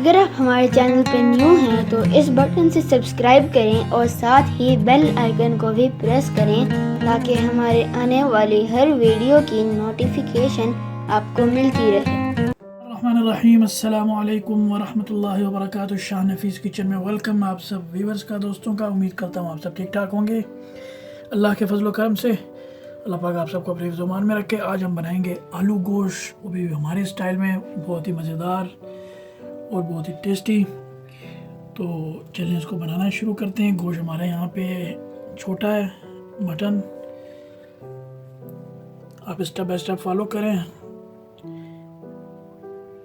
अगर आप हमारे चैनल पर न्यू हैं तो इस बटन से सब्सक्राइब करें और साथ ही बेल आइकन को भी प्रेस करें ताकि हमारे आने वाली हर वीडियो की नोटिफिकेशन आपको मिलती रहे। रहीम अस्सलाम वालेकुम वरहमतुल्लाहि वबरकातुहू। शाह नफीस किचन में वेलकम आप सब व्यूवर्स का, दोस्तों का। उम्मीद करता हूँ आप सब ठीक ठाक होंगे। अल्लाह के फजल करम से अल्लाह पाक आप सबको अपने ज़ुबान में रखे। आज हम बनाएंगे आलू गोश्त, वो भी हमारे स्टाइल में, बहुत ही मज़ेदार और बहुत ही टेस्टी। तो चलिए इसको बनाना शुरू करते हैं। गोश्त हमारा यहाँ पे छोटा है, मटन। आप स्टेप बाय स्टेप फॉलो करें।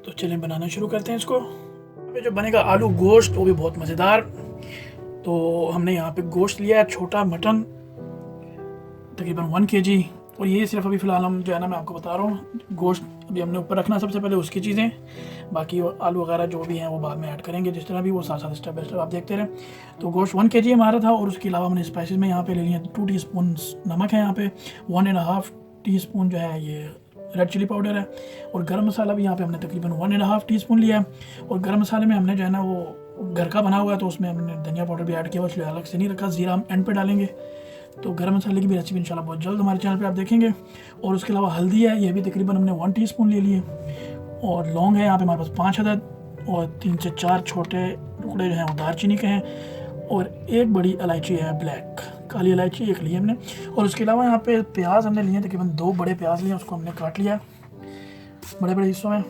तो चलिए बनाना शुरू करते हैं इसको। पे जो बनेगा आलू गोश्त, वो भी बहुत मज़ेदार। तो हमने यहाँ पे गोश्त लिया है, छोटा मटन तकरीबन 1 kg। और ये सिर्फ अभी फ़िलहाल हम जो है ना, मैं आपको बता रहा हूँ, गोश्त अभी हमने ऊपर रखना सबसे पहले, उसकी चीज़ें। बाकी आलू वगैरह जो भी हैं वो बाद में ऐड करेंगे, जिस तरह भी वो साथ साथ स्टेप बाय स्टेप आप देखते रहें। तो गोश्त 1 kg हमारा था। और उसके अलावा हमने स्पाइसेस में यहाँ पे ले लिए 2 टीस्पून नमक है, यहाँ पे 1.5 टीस्पून जो है ये रेड चिली पाउडर है। और गरम मसाला भी यहाँ पे हमने तकरीबन 1.5 टीस्पून लिया है। और गरम मसाले में हमने जो है ना वो घर का बना हुआ है, तो उसमें हमने धनिया पाउडर भी ऐड किया, इसलिए अलग से नहीं रखा। ज़ीरा हम एंड पे डालेंगे। तो गरम मसाले की भी रेसिपी इंशाल्लाह बहुत जल्द हमारे चैनल पे आप देखेंगे। और उसके अलावा हल्दी है, ये भी तकरीबन हमने 1 टीस्पून ले लिए। और लौंग है यहाँ पे हमारे पास 5 अदद। और 3 से 4 छोटे टुकड़े जो हैं वो दालचीनी के हैं। और 1 बड़ी इलायची है, ब्लैक काली इलायची 1 ली हमने। और उसके अलावा यहाँ पे प्याज हमने लिए तकरीबन 2 बड़े प्याज लिए, उसको हमने काट लिया बड़े बड़े हिस्सों में।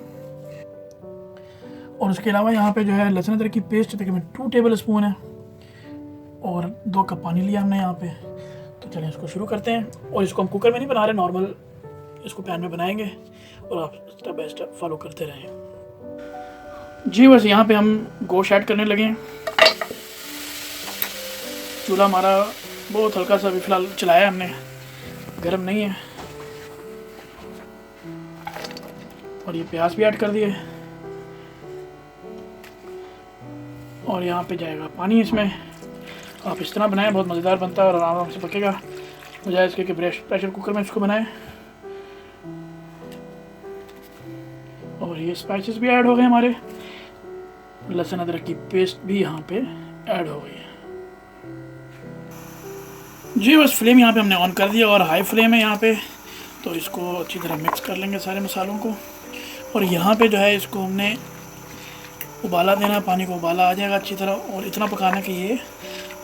और उसके अलावा यहाँ पे जो है लहसुन अदरक की पेस्ट तकरीबन 2 टेबल स्पून है। और 2 कप पानी लिया हमने यहाँ पे। तो चलिए इसको शुरू करते हैं। और इसको हम कुकर में नहीं बना रहे, नॉर्मल इसको पैन में बनाएंगे। और आप स्टेप बाय स्टेप फॉलो करते रहें। जी बस यहाँ पे हम गोश्त ऐड करने लगे हैं। चूल्हा हमारा बहुत हल्का सा अभी फ़िलहाल चलाया हमने, गर्म नहीं है। और ये प्याज भी ऐड कर दिए। और यहाँ पे जाएगा पानी इसमें। आप इस तरह बनाएं, बहुत मज़ेदार बनता है और आराम से पकेगा, बजाय इसके कि प्रेशर कुकर में इसको बनाएं। और ये स्पाइसेस भी ऐड हो गए हमारे, लहसुन अदरक की पेस्ट भी यहाँ पे ऐड हो गई है। जी बस फ्लेम यहाँ पे हमने ऑन कर दिया और हाई फ्लेम है यहाँ पे। तो इसको अच्छी तरह मिक्स कर लेंगे सारे मसालों को। और यहाँ पे जो है इसको हमने उबाला देना, पानी को उबाला आ जाएगा अच्छी तरह। और इतना पकाना कि ये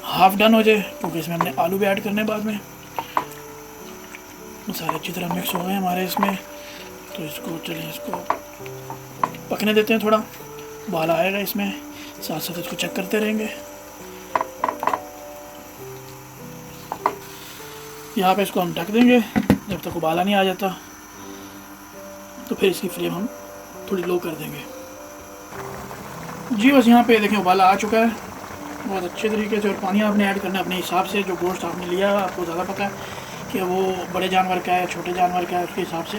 हाफ डन हो जाए, क्योंकि इसमें हमने आलू भी ऐड करने बाद में। मसाले अच्छी तरह मिक्स हो गए हमारे इसमें। तो इसको चलिए इसको पकने देते हैं, थोड़ा उबाला आएगा इसमें, साथ साथ इसको चेक करते रहेंगे। यहाँ पे इसको हम ढक देंगे जब तक उबाला नहीं आ जाता। तो फिर इसकी फ्लेम हम थोड़ी लो कर देंगे। जी बस यहाँ पे देखें उबाला आ चुका है बहुत अच्छे तरीके से। और पानी आपने ऐड करना है अपने हिसाब से, जो गोश्त आपने लिया है आपको ज़्यादा पता है कि वो बड़े जानवर का है, छोटे जानवर का है, उसके हिसाब से।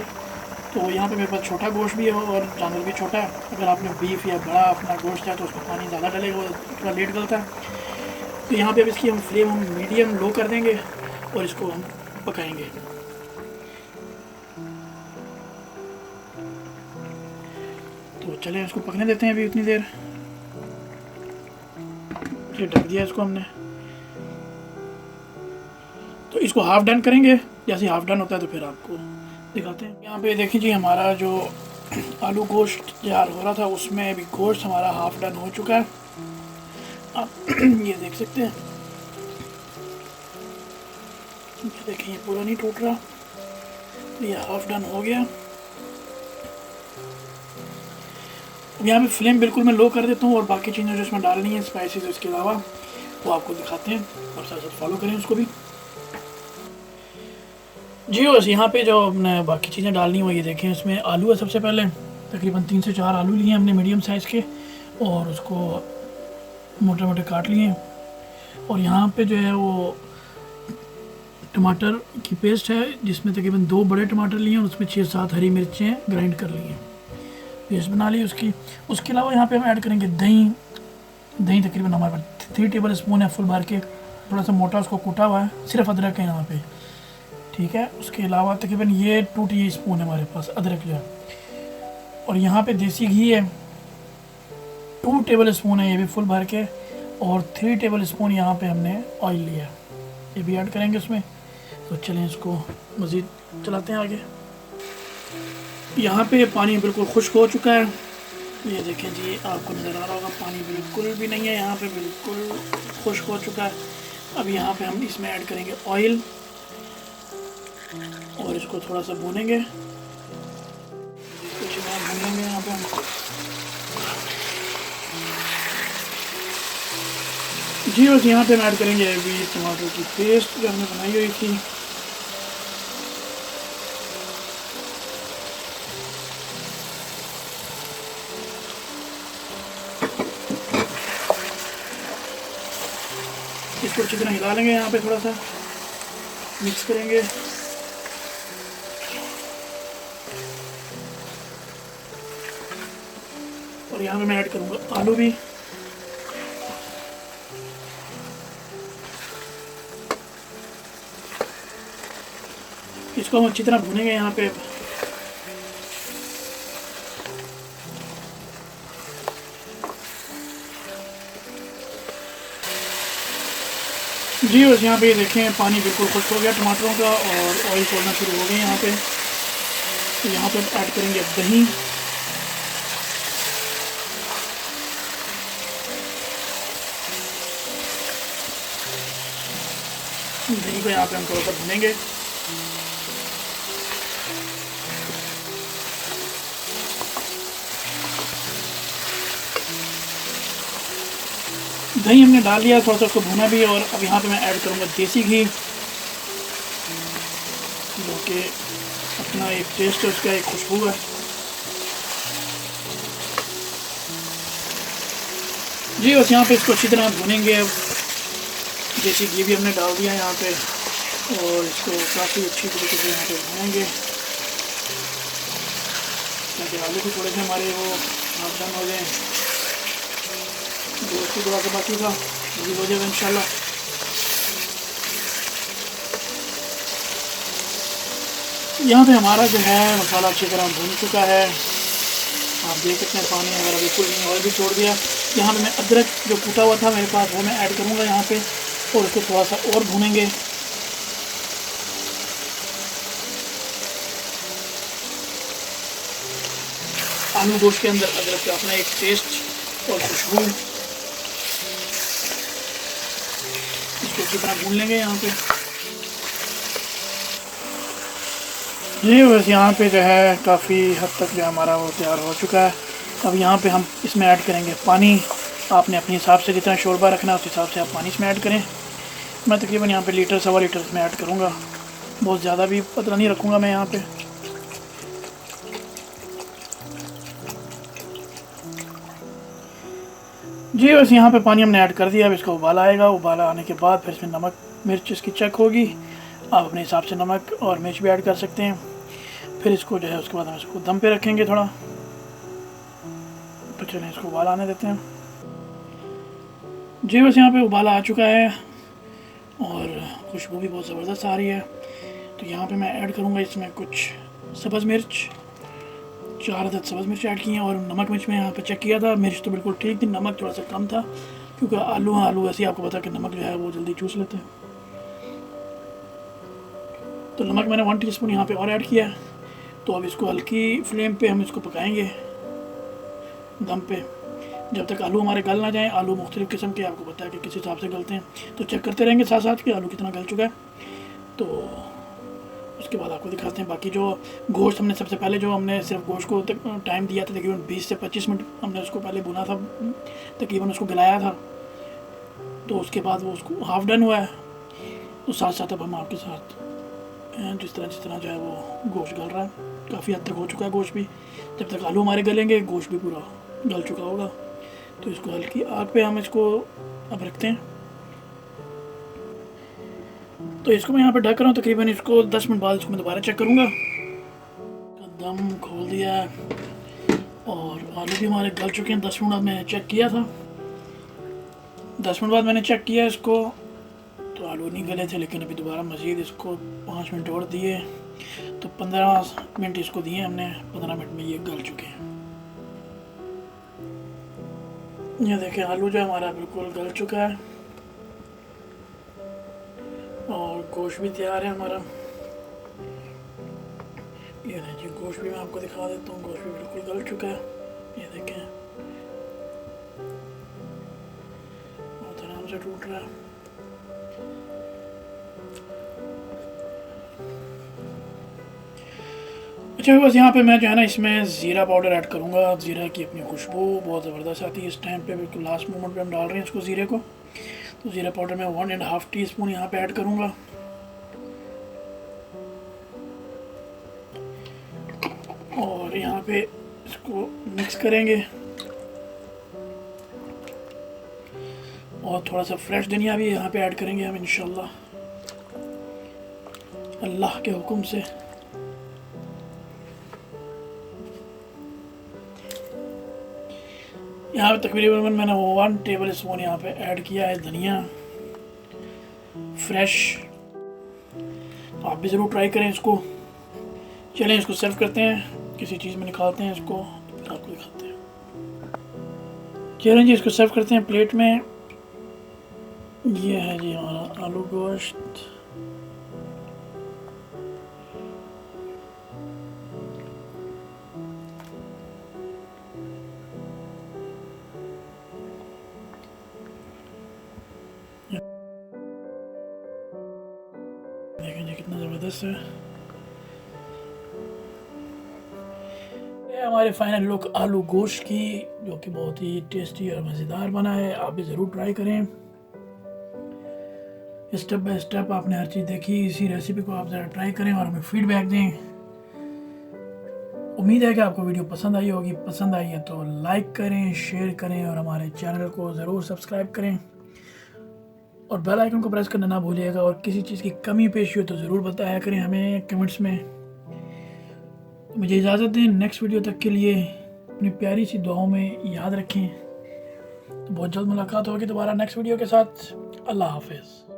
तो यहाँ पे मेरे पास छोटा गोश्त भी है और जानवर भी छोटा है। अगर आपने बीफ या बड़ा अपना गोश्त है तो उसको पानी ज़्यादा डलेगा, वो थोड़ा लेट गलता है। तो यहाँ पे अब इसकी हम फ्लेम हम मीडियम लो कर देंगे और इसको हम पकाएंगे। तो चलें इसको पकने देते हैं अभी इतनी देर। ये ढक दिया इसको हमने। तो इसको हाफ डन करेंगे, जैसे हाफ डन होता है तो फिर आपको दिखाते हैं। यहाँ पे देखिए जी, हमारा जो आलू गोश्त तैयार हो रहा था उसमें अभी गोश्त हमारा हाफ डन हो चुका है। आप ये देख सकते हैं, ये देखिए ये पूरा नहीं टूट रहा, तो ये हाफ डन हो गया। यहाँ पे फ्लेम बिल्कुल मैं लो कर देता हूँ और बाकी चीज़ें जो इसमें डालनी है स्पाइसेस उसके अलावा वो आपको दिखाते हैं और साथ साथ फॉलो करें उसको भी। जी बस यहाँ पे जो हमने बाकी चीज़ें डालनी हो, ये देखें इसमें आलू है। सबसे पहले तकरीबन 3 से 4 आलू लिए हमने मीडियम साइज़ के, और उसको मोटे मोटे काट लिए। और यहाँ पे जो है वो टमाटर की पेस्ट है, जिसमें तकरीबन 2 बड़े टमाटर लिए और उसमें 6-7 हरी मिर्चें ग्राइंड कर ली हैं, पेस्ट बना ली उसकी। उसके अलावा यहाँ पे हम ऐड करेंगे दही। दही तकरीबन हमारे पास 3 टेबल स्पून है, फुल भर के, थोड़ा सा मोटा उसको कूटा हुआ है, सिर्फ अदरक है यहाँ पे, ठीक है। उसके अलावा तकरीबन ये 2 टीस्पून है हमारे पास अदरक जो है। और यहाँ पे देसी घी है 2 टेबल स्पून है ये भी फुल भर के, और 3 टेबल स्पून यहाँ पे हमने ऑयल लिया, ये भी ऐड करेंगे उसमें। तो चलें इसको मज़ीद चलाते हैं आगे। यहाँ पे पानी बिल्कुल खुश्क हो चुका है, ये देखें जी, आपको नज़र आ रहा होगा पानी बिल्कुल भी नहीं है यहाँ पे, बिल्कुल खुश्क हो चुका है। अब यहाँ पे हम इसमें ऐड करेंगे ऑयल और इसको थोड़ा सा भूनेंगे, कुछ भूनेंगे यहाँ पे हम। जी बस यहाँ पे हम ऐड करेंगे अभी टमाटर की पेस्ट जो हमने बनाई हुई थी। इसको अच्छी तरह हिला लेंगे, यहाँ पे थोड़ा सा मिक्स करेंगे। और यहाँ पे मैं ऐड करूँगा आलू भी। इसको हम अच्छी तरह भूनेंगे यहाँ पे। जी बस यहाँ पे देखें पानी बिल्कुल खुश्क हो गया टमाटरों का और ऑयल छोड़ना शुरू हो गए यहाँ पे। तो यहाँ पे ऐड करेंगे दही, दही को यहाँ पे हम थोड़ा सा भूनेंगे। दही हमने डाल दिया, थोड़ा सा उसको भुना भी। और अब यहाँ पे मैं ऐड करूँगा देसी घी, जो कि अपना एक टेस्ट है, उसका एक खुशबू है। जी बस यहाँ पे इसको अच्छी तरह भुनेंगे। अब देसी घी भी हमने डाल दिया यहाँ पे और इसको काफ़ी अच्छी तरीके से यहाँ पे भुनेंगे, ताकि आलू भी थोड़े से हमारे वो नापदान हो जाए। दोस्त की दुआ से बाकी का भी हो जाएगा इंशाल्लाह। यहाँ पे हमारा जो है मसाला अच्छी तरह भून चुका है, आप देख सकते हैं पानी वगैरह बिल्कुल नहीं, ऑयल भी छोड़ दिया। यहाँ पे मैं अदरक जो कूटा हुआ था मेरे पास वो मैं ऐड करूँगा यहाँ पे और उसको थोड़ा सा और भूनेंगे। आलू गोश्त के अंदर अदरक का अपना एक टेस्ट और खुशबू, इसको अच्छी तरह भून लेंगे यहाँ पे। ये बस यहाँ पे जो है काफ़ी हद तक जो हमारा वो तैयार हो चुका है। अब यहाँ पे हम इसमें ऐड करेंगे पानी। आपने अपने हिसाब से जितना शोरबा रखना है उस हिसाब से आप पानी इसमें ऐड करें। मैं तकरीबन यहाँ पे लीटर 1.25 लीटर इसमें ऐड करूँगा, बहुत ज़्यादा भी पतला नहीं रखूँगा मैं यहाँ पे। जी बस यहाँ पे पानी हमने ऐड कर दिया। अब इसका उबाला आएगा, उबाला आने के बाद फिर इसमें नमक मिर्च इसकी चेक होगी, आप अपने हिसाब से नमक और मिर्च भी ऐड कर सकते हैं। फिर इसको जो है उसके बाद हम इसको दम पे रखेंगे थोड़ा। तो चलें इसको उबाला आने देते हैं। जी बस यहाँ पे उबाला आ चुका है और खुशबू भी बहुत ज़बरदस्त आ रही है। तो यहाँ पे मैं ऐड करूँगा इसमें कुछ सब्ज़ मिर्च, 4 अदद सब्ज़ मिर्च ऐड किए हैं। और नमक मिर्च में यहाँ पे चेक किया था, मिर्च तो बिल्कुल ठीक थी, नमक थोड़ा सा कम था, क्योंकि आलू ऐसे ही आपको पता कि नमक जो है वो जल्दी चूस लेते हैं। तो नमक मैंने 1 टीस्पून यहाँ पे और ऐड किया है। तो अब इसको हल्की फ्लेम पे हम इसको पकाएंगे दम पे, जब तक आलू हमारे गल ना जाएं। आलू मुख्तलिफ़ किस्म के आपको पता है कि किस हिसाब से गलते हैं, तो चेक करते रहेंगे साथ साथ कि आलू कितना गल चुका है। तो उसके बाद आपको दिखाते हैं बाकी जो गोश्त हमने सबसे पहले जो हमने सिर्फ गोश्त को टाइम दिया था, तकरीबन 20 से 25 मिनट हमने उसको पहले भुना था, तकरीबन उसको गलाया था। तो उसके बाद वो उसको हाफ डन हुआ है। तो साथ साथ अब हम आपके साथ जिस तरह जो है वो गोश्त गल रहा है, काफ़ी हद तक हो चुका है गोश्त भी। जब तक आलू हमारे गलेंगे गोश्त भी पूरा गल चुका होगा। तो इसको हल्की आग पे हम इसको अब रखते हैं। तो इसको मैं यहाँ पे ढक रहा हूँ, तकरीबन इसको 10 मिनट बाद इसको मैं दोबारा चेक करूँगा। दम खोल दिया है और आलू भी हमारे गल चुके हैं। 10 मिनट बाद मैंने चेक किया था, 10 मिनट बाद मैंने चेक किया इसको, तो आलू नहीं गले थे, लेकिन अभी दोबारा मज़ीद इसको 5 मिनट और दिए, तो 15 मिनट इसको दिए हमने। 15 मिनट में ये गल चुके हैं। ये देखें आलू जो हमारा बिल्कुल गल चुका है और गोश्त भी तैयार है हमारा। ये देखिए गोश्त भी मैं आपको दिखा देता हूँ, गोश्त भी बिल्कुल गल चुका है। ये देखें बहुत आराम से टूट रहा है। अच्छा बस यहाँ पे मैं जो है ना इसमें ज़ीरा पाउडर ऐड करूँगा। ज़ीरा की अपनी खुशबू बहुत ज़बरदस्त आती है इस टाइम पे, बिल्कुल लास्ट मोमेंट पे हम डाल रहे हैं इसको ज़ीरे को। तो ज़ीरा पाउडर मैं 1.5 टीस्पून यहाँ पे ऐड करूँगा। और यहाँ पे इसको मिक्स करेंगे और थोड़ा सा फ्रेश धनिया भी यहाँ पे ऐड करेंगे हम इंशाल्लाह अल्लाह के हुक्म से। यहाँ पे तकरीबन मैंने 1 टेबल स्पून यहाँ पे ऐड किया है धनिया फ्रेश। आप भी ज़रूर ट्राई करें इसको। चलें इसको सर्व करते हैं, किसी चीज़ में निकालते हैं इसको, आपको दिखाते हैं। चलें जी इसको सर्व करते हैं प्लेट में। ये है जी हमारा आलू गोश्त। देखें जी कितना ज़बरदस्त है। ये हमारे फाइनल लुक आलू गोश्त की, जो कि बहुत ही टेस्टी और मज़ेदार बना है। आप भी ज़रूर ट्राई करें। स्टेप बाय स्टेप आपने हर चीज़ देखी, इसी रेसिपी को आप ज़रा ट्राई करें और हमें फीडबैक दें। उम्मीद है कि आपको वीडियो पसंद आई होगी। पसंद आई है तो लाइक करें, शेयर करें और हमारे चैनल को ज़रूर सब्सक्राइब करें और बेल आइकन को प्रेस करना ना भूलिएगा। और किसी चीज़ की कमी पेशी हो तो ज़रूर बताया करें हमें कमेंट्स में। तो मुझे इजाज़त दें, नेक्स्ट वीडियो तक के लिए अपनी प्यारी सी दुआओं में याद रखें। तो बहुत जल्द मुलाकात होगी दोबारा नेक्स्ट वीडियो के साथ। अल्लाह हाफिज़।